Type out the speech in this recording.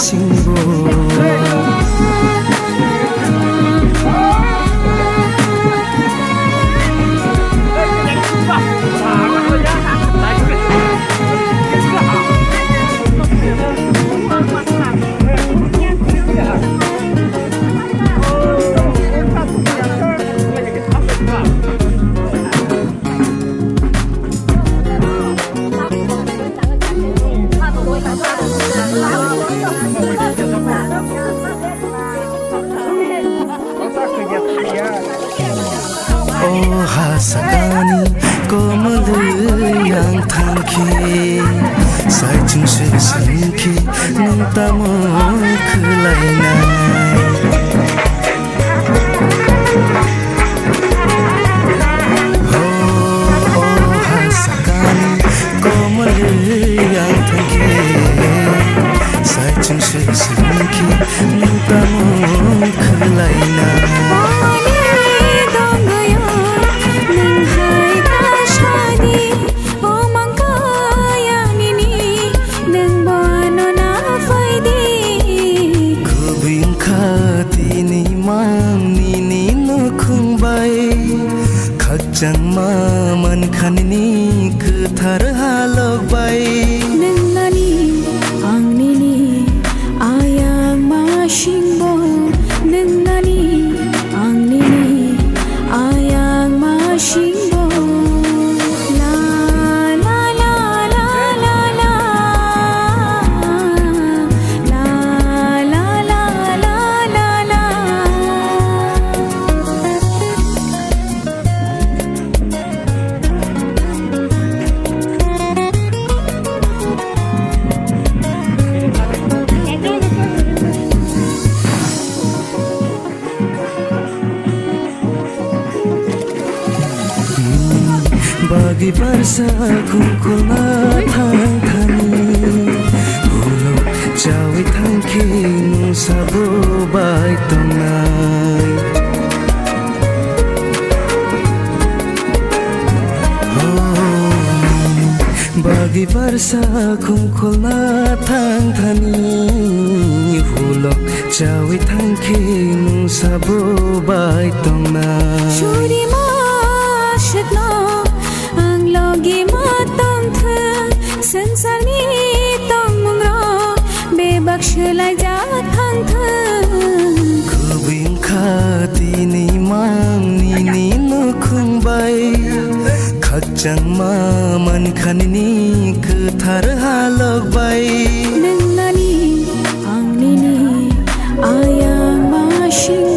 singbo Oh hasagani komalu yang tangki sai chung se singki nung tamo kulai nai Oh hasagani komalu yang tangki sai chung se singki nung tamo kulai nai Jang ma man khanini kuthar halok bai nangani angnini ayang ma shingbo nangani angnini ayang ma shingbo la la la la la la la la la la la Bagi barsa kungkula thang thani Hulo jawi thangki nung sabo bai tongai Bagi barsa kungkula thang thani Hulo jawi thangki nung sabo bai tongai Shuri ma shitna logi matang the sansar ni tong mungra bebaksh lai ja thang the kubing khati ni mang ni ni no khung bai khachang ma man khan ni kuthar halok bai nangani angnini ayang ma shing